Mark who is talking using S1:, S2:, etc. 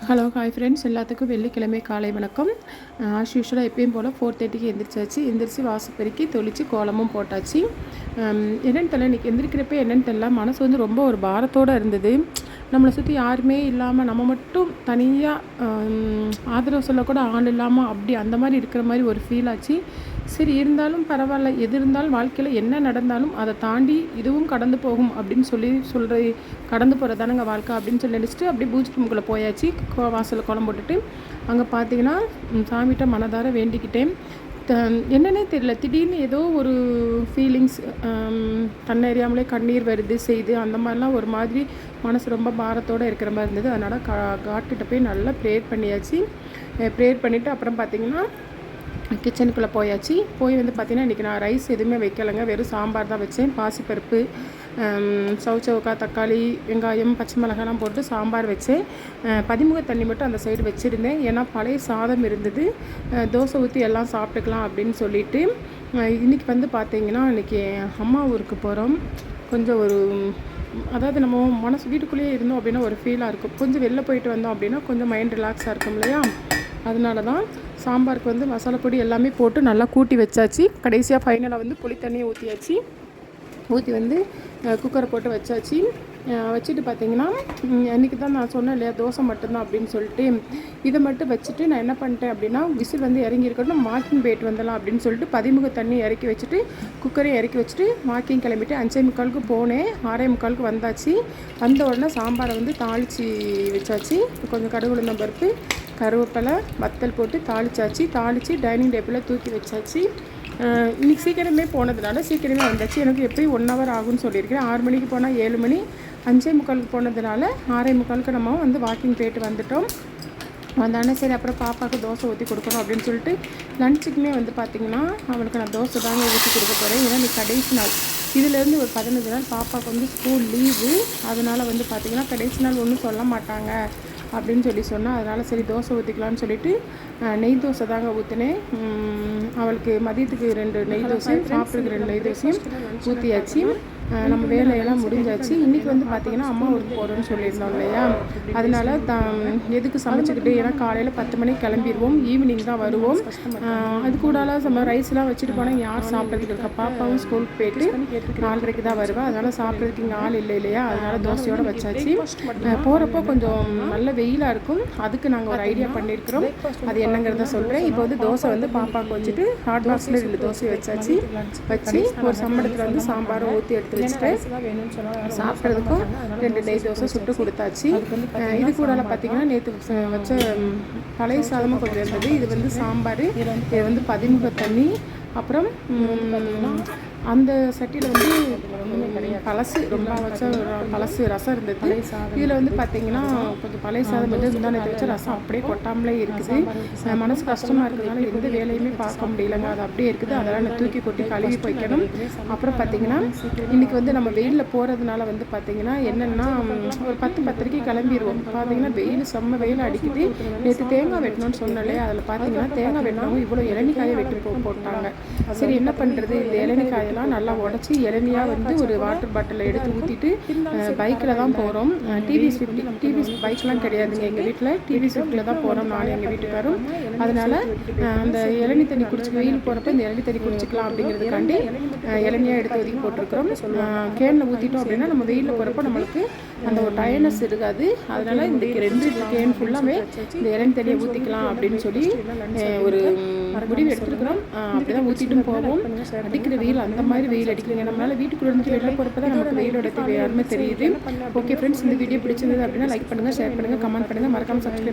S1: Hello hi friends, எல்லாத்துக்கும் வெள்ளிக்கிழமை காலை வணக்கம். ஆஸ் யூஷுவலாக எப்பயும் போல் 4:30க்கு எந்திரிச்சாச்சு. எந்திரிச்சு வாசல் பெருக்கி தொளிச்சு கோலமும் போட்டாச்சு. என்னென்னு தெரியல, இன்றைக்கி எந்திரிக்கிறப்ப என்னென்னு தெரியல, மனசு வந்து ரொம்ப ஒரு பாரத்தோடு இருந்தது. நம்மளை சுற்றி யாருமே இல்லாமல் நம்ம மட்டும் தனியாக ஆதரவு சொல்லக்கூட ஆள் இல்லாமல் அப்படி அந்த மாதிரி இருக்கிற மாதிரி ஒரு ஃபீல் ஆச்சு. சரி, இருந்தாலும் பரவாயில்ல, எது இருந்தாலும் வாழ்க்கையில் என்ன நடந்தாலும் அதை தாண்டி இதுவும் கடந்து போகும் அப்படின்னு சொல்கிற கடந்து போகிறதானங்க வாழ்க்கை அப்படின்னு சொல்லி நினச்சிட்டு அப்படியே பூஜை ரூமுக்குள்ளே போயாச்சு. வாசலில் கோலம் போட்டுட்டு அங்கே பார்த்தீங்கன்னா சாமிகிட்ட மனதார வேண்டிக்கிட்டேன். என்னன்னே தெரியல, திடீர்னு ஏதோ ஒரு ஃபீலிங்ஸ் தன்னறியாமலே கண்ணீர் வருது செய்து அந்த மாதிரிலாம் ஒரு மாதிரி மனசு ரொம்ப பாரத்தோடு இருக்கிற மாதிரி இருந்தது. அதனால் காட்கிட்ட போய் நல்லா ப்ரேயர் பண்ணியாச்சு. ப்ரேயர் பண்ணிவிட்டு அப்புறம் பார்த்திங்கன்னா கிச்சனுக்குள்ளே போயாச்சு. போய் வந்து பார்த்திங்கன்னா இன்றைக்கி நான் ரைஸ் எதுவுமே வைக்கலைங்க, வெறும் சாம்பார் தான் வச்சேன். பாசிப்பருப்பு, சவுச்சவுக்காய், தக்காளி, வெங்காயம், பச்சை மிளகாலாம் போட்டு சாம்பார் வச்சேன். பதிமுக தண்ணி மட்டும் அந்த சைடு வச்சுருந்தேன், ஏன்னா பழைய சாதம் இருந்தது, தோசை ஊற்றி எல்லாம் சாப்பிட்டுக்கலாம் அப்படின்னு சொல்லிவிட்டு. இன்றைக்கி வந்து பார்த்திங்கன்னா இன்றைக்கி அம்மா ஊருக்கு போகிறோம். கொஞ்சம் ஒரு அதாவது நம்ம மனசு வீட்டுக்குள்ளேயே இருந்தோம் அப்படின்னா ஒரு ஃபீலாக இருக்கும். கொஞ்சம் வெளில போயிட்டு வந்தோம் அப்படின்னா கொஞ்சம் மைண்ட் ரிலாக்ஸாக இருக்கும் இல்லையா? அதனால தான் சாம்பாருக்கு வந்து மசாலா பொடி எல்லாமே போட்டு நல்லா கூட்டி வச்சாச்சு. கடைசியாக ஃபைனலாக வந்து புளி தண்ணியை ஊற்றியாச்சு. ஊற்றி வந்து குக்கரை போட்டு வச்சாச்சு. வச்சுட்டு பார்த்திங்கன்னா அன்றைக்கி தான் நான் சொன்னேன் இல்லையா, தோசை மட்டும்தான் அப்படின்னு சொல்லிட்டு இதை மட்டும் வச்சுட்டு நான் என்ன பண்ணிட்டேன் அப்படின்னா, விசில் வந்து இறங்கியிருக்கட்டும், வாக்கிங் போயிட்டு வந்துடலாம் அப்படின்னு சொல்லிட்டு பதிமுக தண்ணி இறக்கி வச்சுட்டு குக்கரையும் இறக்கி வச்சுட்டு வாக்கிங் கிளம்பிட்டு 5:45 போனேன். 6:45 வந்தாச்சு. வந்த உடனே சாம்பாரை வந்து தாளித்து வச்சாச்சு. கொஞ்சம் கடுகு உளுந்தம் பருப்பு, கருவேப்பிலை, வத்தல் போட்டு தாளித்து டைனிங் டேபிளில் தூக்கி வச்சாச்சு. இன்றைக்கி சீக்கிரமே போனதுனால சீக்கிரமே வந்தாச்சு. எனக்கு எப்போயும் 1 hour ஆகும்னு சொல்லியிருக்கேன். 6 மணிக்கு போனால் 7 மணி, 5:45 போனதுனால 6:45 நம்ம வந்து வாக்கிங் போயிட்டு வந்துட்டோம். வந்தானே சரி, அப்புறம் பாப்பாவுக்கு தோசை ஊற்றி கொடுக்கணும் அப்படின்னு சொல்லிட்டு லஞ்சுக்குமே வந்து பார்த்திங்கன்னா அவளுக்கு நான் தோசை தாங்க ஊற்றி கொடுக்க போகிறேன். ஏன்னா இன்றைக்கி கடைசி நாள். இதிலேருந்து ஒரு 15 நாள் பாப்பாவுக்கு வந்து ஸ்கூல் லீவு. அதனால் வந்து பார்த்திங்கன்னா கடைசி நாள் ஒன்றும் சொல்ல மாட்டாங்க அப்படின்னு சொன்னால், அதனால் சரி தோசை ஊற்றிக்கலான்னு சொல்லிவிட்டு நெய் தோசை தாங்க ஊற்றினேன். அவளுக்கு மதியத்துக்கு 2 நெய் தோசையும் சாப்பிட்றதுக்கு 2 நெய் தோசையும் ஊற்றியாச்சு. நம்ம வேலையெல்லாம் முடிஞ்சாச்சு. இன்றைக்கி வந்து பார்த்திங்கன்னா அம்மா ஊருக்கு போகிறோன்னு சொல்லியிருந்தோம் இல்லையா, அதனால் எதுக்கு சமைச்சிக்கிட்டு, ஏன்னா காலையில் 10 மணிக்கு கிளம்பிடுவோம், ஈவினிங் தான் வருவோம். அது கூட நம்ம ரைஸ்லாம் வச்சுட்டு போனால் யார் சாப்பிட்றதுக்கு இருக்கா? பாப்பாவும் ஸ்கூலுக்கு போயிட்டு 4:30 தான் வருவேன். அதனால் சாப்பிட்றதுக்கு இங்கே ஆள் இல்லை இல்லையா, அதனால் தோசையோடு வச்சாச்சு. போகிறப்போ கொஞ்சம் நல்ல வெயிலாக இருக்கும், அதுக்கு நாங்கள் ஒரு ஐடியா பண்ணியிருக்கிறோம். அது என்னங்கிறத சொல்கிறேன். இப்போ வந்து தோசை வந்து பாப்பாவுக்கு வச்சுட்டு ஹாட் பாக்ஸில் 2 தோசையை வச்சு ஒரு சம்பளத்தில் வந்து சாம்பாரும் ஊற்றி எடுத்து வச்சுட்டு சாப்பிட்றதுக்கும் 2 நெய் தோசை சுட்டு கொடுத்தாச்சு. இது கூட பார்த்திங்கன்னா நேற்று வச்ச பழைய சாதமும் கொஞ்சம் இருந்தது. இது வந்து சாம்பார், இது வந்து பதிமுக தண்ணி, அப்புறம் அந்த சட்டியில் வந்து பழசு ரொம்ப வச்ச பழசு ரசம் இருந்தது. இதில் வந்து பார்த்திங்கன்னா கொஞ்சம் பழைய சாதம் வந்து முந்தானத்தை வச்ச ரசம் அப்படியே கொட்டாமலே இருக்குது. மனசு கஷ்டமாக இருக்கிறதுனால எந்த வேலையுமே பார்க்க முடியலைங்க, அது அப்படியே இருக்குது. அதெல்லாம் நான் தூக்கி கொட்டி கழுவி வைக்கணும். அப்புறம் பார்த்திங்கன்னா இன்றைக்கி வந்து நம்ம வெயிலில் போகிறதுனால வந்து பார்த்திங்கன்னா என்னென்னா ஒரு 10-10:30 கிளம்பிடுவோம். பார்த்திங்கன்னா வெயில் செம்ம வெயில் அடிக்குது. நேற்று தேங்காய் வெட்டணும்னு சொன்னாலே, அதில் பார்த்திங்கன்னா தேங்காய் வெட்டினவங்க இவ்வளோ இளநிக்காயை வெட்டி போட்டாங்க. சரி என்ன பண்ணுறது, இந்த இளநிக்காயெல்லாம் நல்லா உடச்சி இளநியாக வந்து ஒரு வாட்டர் பாட்டிலில் எடுத்து ஊற்றிட்டு பைக்கில் தான் போகிறோம். டிவிஎஸ் பைக்லாம் கிடையாதுங்க எங்கள் வீட்டில், டிவிஎஸ் 50 தான் போகிறோம் நானும் எங்கள் வீட்டுக்காரும். அதனால் அந்த இளநி தண்ணி குடிச்சு வெயில் போகிறப்ப இந்த இளநி தண்ணி குடிச்சிக்கலாம் அப்படிங்கிறதுக்காண்டி இளநியாக எடுத்து ஒதுக்கி போட்டிருக்கிறோம். கேனில் ஊற்றிட்டோம் அப்படின்னா நம்ம வெயிலில் போகிறப்ப நம்மளுக்கு அந்த ஒரு டயர்னஸ் இருக்காது. அதனால் இந்த 2 கேன் ஃபுல்லாகவே இந்த இளநி தண்ணியை ஊற்றிக்கலாம் அப்படின்னு சொல்லி ஒரு முடிவு எடுத்துருக்குறோம். அப்படி தான் ஊற்றிட்டும் போவோம். அடிக்கிற வெயில் அந்த மாதிரி வெயில் அடிக்கிறீங்க, நம்மளால் வீட்டுக்குள்ளே இருந்து வெளில போகிறப்ப தான் நமக்கு வெயிலோட யாருமே தெரியுது. ஓகே ஃப்ரெண்ட்ஸ், இந்த வீடியோ பிடிச்சிருந்தது அப்படின்னா லைக் பண்ணுங்கள், ஷேர் பண்ணுங்கள், கமெண்ட் பண்ணுங்கள், மறக்காமல் சப்ஸ்கிரைப்